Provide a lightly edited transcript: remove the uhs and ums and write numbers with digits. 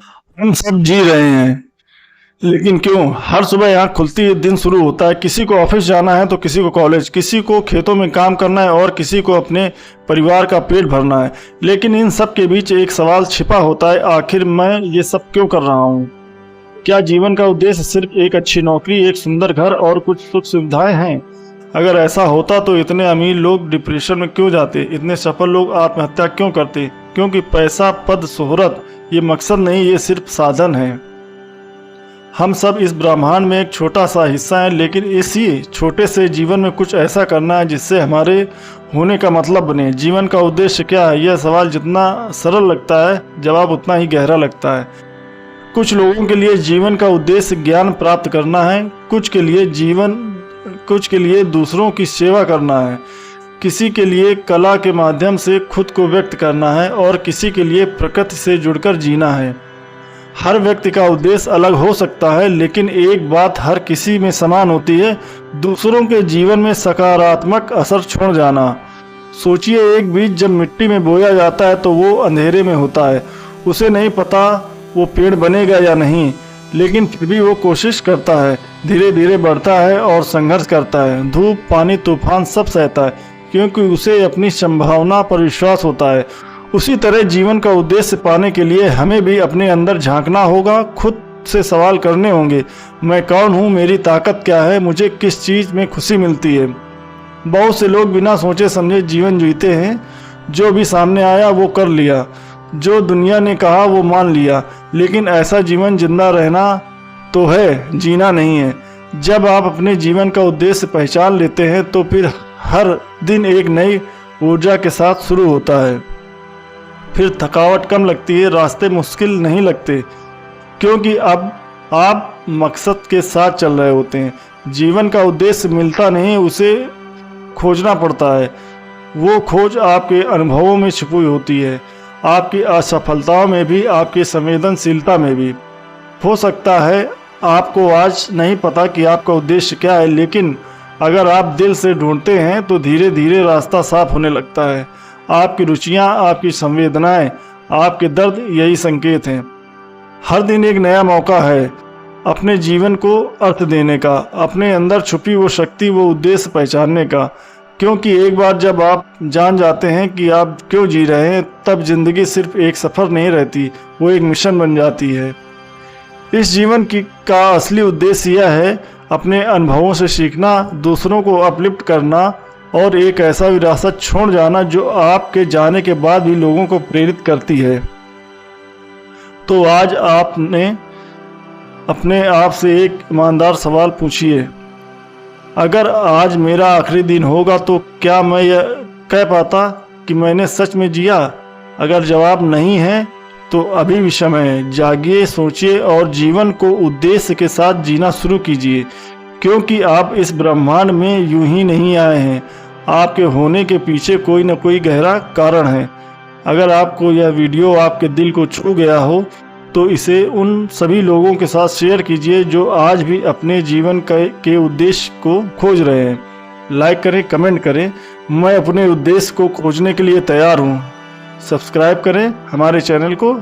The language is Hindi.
हम सब जी रहे हैं, लेकिन क्यों? हर सुबह आँख खुलती है, दिन शुरू होता है। किसी को ऑफिस जाना है तो किसी को कॉलेज, किसी को खेतों में काम करना है और किसी को अपने परिवार का पेट भरना है। लेकिन इन सब के बीच एक सवाल छिपा होता है, आखिर मैं ये सब क्यों कर रहा हूँ? क्या जीवन का उद्देश्य सिर्फ एक अच्छी नौकरी, एक सुंदर घर और कुछ सुख सुविधाएं हैं? अगर ऐसा होता तो इतने अमीर लोग डिप्रेशन में क्यों जाते? इतने सफल लोग आत्महत्या क्यों करते? क्योंकि पैसा, पद, शोहरत ये मकसद नहीं, ये सिर्फ साधन है। हम सब इस ब्रह्मांड में एक छोटा सा हिस्सा है, लेकिन इसी छोटे से जीवन में कुछ ऐसा करना है जिससे हमारे होने का मतलब बने। जीवन का उद्देश्य क्या है? यह सवाल जितना सरल लगता है, जवाब उतना ही गहरा लगता है। कुछ लोगों के लिए जीवन का उद्देश्य ज्ञान प्राप्त करना है, कुछ के लिए दूसरों की सेवा करना है, किसी के लिए कला के माध्यम से खुद को व्यक्त करना है और किसी के लिए प्रकृति से जुड़कर जीना है। हर व्यक्ति का उद्देश्य अलग हो सकता है, लेकिन एक बात हर किसी में समान होती है, दूसरों के जीवन में सकारात्मक असर छोड़ जाना। सोचिए, एक बीज जब मिट्टी में बोया जाता है तो वो अंधेरे में होता है। उसे नहीं पता वो पेड़ बनेगा या नहीं, लेकिन फिर भी वो कोशिश करता है, धीरे धीरे बढ़ता है और संघर्ष करता है। धूप, पानी, तूफान सब सहता है, क्योंकि उसे अपनी संभावना पर विश्वास होता है। उसी तरह जीवन का उद्देश्य पाने के लिए हमें भी अपने अंदर झांकना होगा, खुद से सवाल करने होंगे। मैं कौन हूँ? मेरी ताकत क्या है? मुझे किस चीज़ में खुशी मिलती है? बहुत से लोग बिना सोचे समझे जीवन जीते हैं। जो भी सामने आया वो कर लिया, जो दुनिया ने कहा वो मान लिया, लेकिन ऐसा जीवन जिंदा रहना तो है, जीना नहीं है। जब आप अपने जीवन का उद्देश्य पहचान लेते हैं तो फिर हर दिन एक नई ऊर्जा के साथ शुरू होता है। फिर थकावट कम लगती है, रास्ते मुश्किल नहीं लगते, क्योंकि अब आप मकसद के साथ चल रहे होते हैं। जीवन का उद्देश्य मिलता नहीं, उसे खोजना पड़ता है। वो खोज आपके अनुभवों में छुपी होती है, आपकी असफलताओं में भी, आपकी संवेदनशीलता में भी। हो सकता है आपको आज नहीं पता कि आपका उद्देश्य क्या है, लेकिन अगर आप दिल से ढूंढते हैं तो धीरे धीरे रास्ता साफ होने लगता है। आपकी रुचियां, आपकी संवेदनाएं, आपके दर्द यही संकेत हैं। हर दिन एक नया मौका है अपने जीवन को अर्थ देने का, अपने अंदर छुपी वो शक्ति, वो उद्देश्य पहचानने का। क्योंकि एक बार जब आप जान जाते हैं कि आप क्यों जी रहे हैं, तब जिंदगी सिर्फ एक सफ़र नहीं रहती, वो एक मिशन बन जाती है। इस जीवन का असली उद्देश्य यह है, अपने अनुभवों से सीखना, दूसरों को अपलिफ्ट करना और एक ऐसा विरासत छोड़ जाना जो आपके जाने के बाद भी लोगों को प्रेरित करती है। तो आज आपने अपने आप से एक ईमानदार सवाल पूछिए, अगर आज मेरा आखिरी दिन होगा तो क्या मैं यह कह पाता कि मैंने सच में जिया? अगर जवाब नहीं है तो अभी भी समय है। जागिए, सोचिए और जीवन को उद्देश्य के साथ जीना शुरू कीजिए, क्योंकि आप इस ब्रह्मांड में यूं ही नहीं आए हैं। आपके होने के पीछे कोई न कोई गहरा कारण है। अगर आपको यह वीडियो आपके दिल को छू गया हो तो इसे उन सभी लोगों के साथ शेयर कीजिए जो आज भी अपने जीवन के उद्देश्य को खोज रहे हैं। लाइक करें, कमेंट करें। मैं अपने उद्देश्य को खोजने के लिए तैयार हूँ। सब्सक्राइब करें हमारे चैनल को।